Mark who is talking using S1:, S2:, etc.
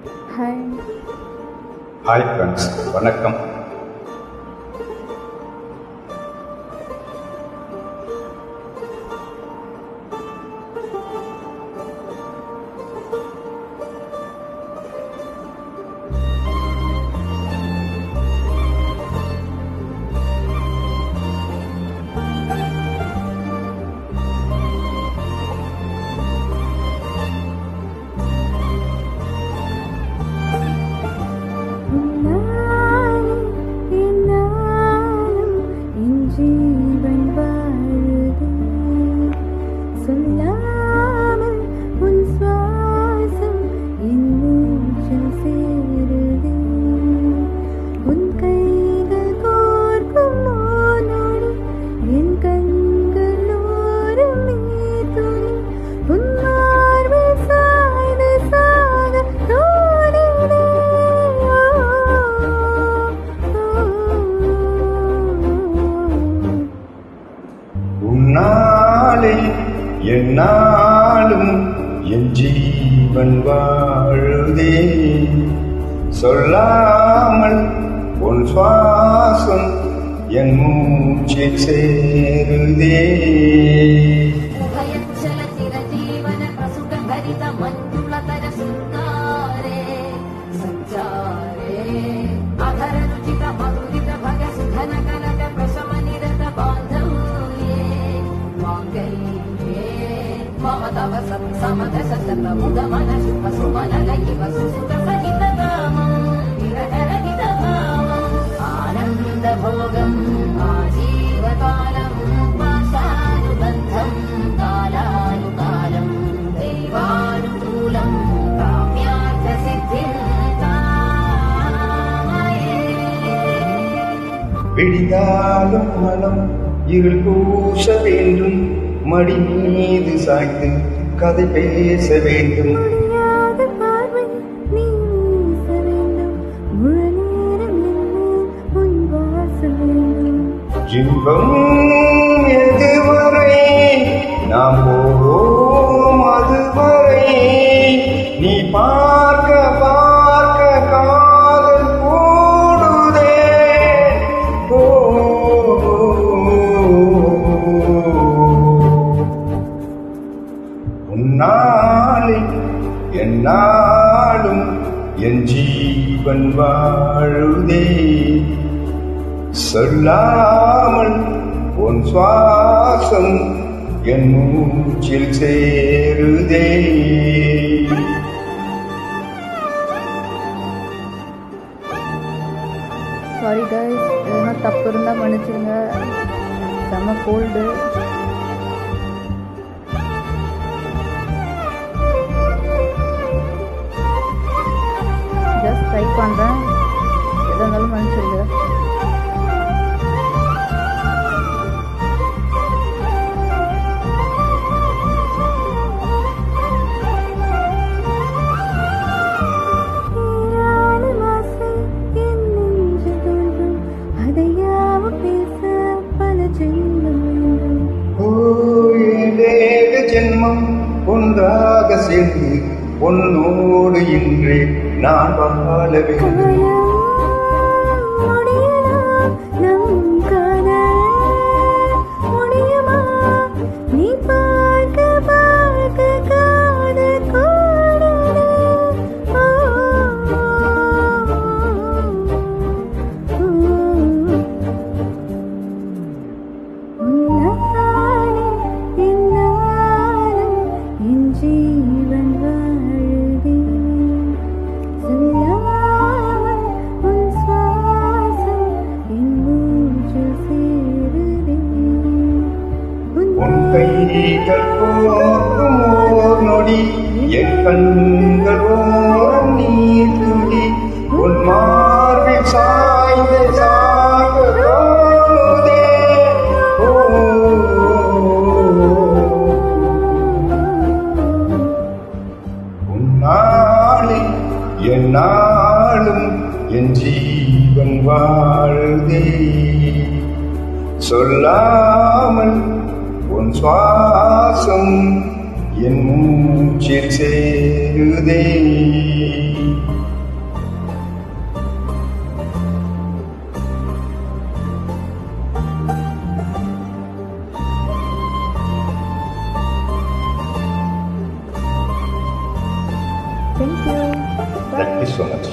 S1: Hi.
S2: Hi friends, வணக்கம். உன்னாலே என்னாலும் என் ஜீவன் வாழுதே, சொல்லாமல் உன் சுவாசம் என் மூச்சில் சேருதே.
S3: ఆనందభోగం ఆజీవకాలం పాశానుబంధం కాలానుకాలం దైవానుకూలం కామ్యార్థ సిద్ధిం
S2: விடிந்தாலும் மனம் இருள் பூச வேண்டும், மடி மீது சாய்ந்து கதை பேச வேண்டும். இன்பம் எதுவரை நாம் போவோம் அதுவரை, நீ பார்க்க பார்க்க காதல் கூடுதே. உன்னாலே என்னாலும் என் ஜீவன் வாழுதே, சொல்லாமல் உன் சுவாசம் என் மூச்சில் சேருதே.
S1: சாரி கைஸ், எதனா தப்பு இருந்தால் மன்னிச்சிருங்க. செம்ம கோல்டு. ஜஸ்ட் ட்ரை பண்ணுறேன், எதாக இருந்தாலும் மன்னிச்சிருங்க.
S2: ஜென்மம் ஒன்றாக சேர்ந்து உன்னோடு இன்றே நான் வாழ வேண்டும். கைகள் கோர்க்கும் ஓர் நொடி, என் கண்கள் ஓரம் நீர் துளி, உன் மார்பில் சாய்ந்த சாகரோதே. உன்னாலே என்னாலும் என் ஜீவன் வாழுதே, சொல்லாமல் உன் சுவாசம் என் மூச்சில் சேருதே.
S1: பாய்.
S2: Thank you so much.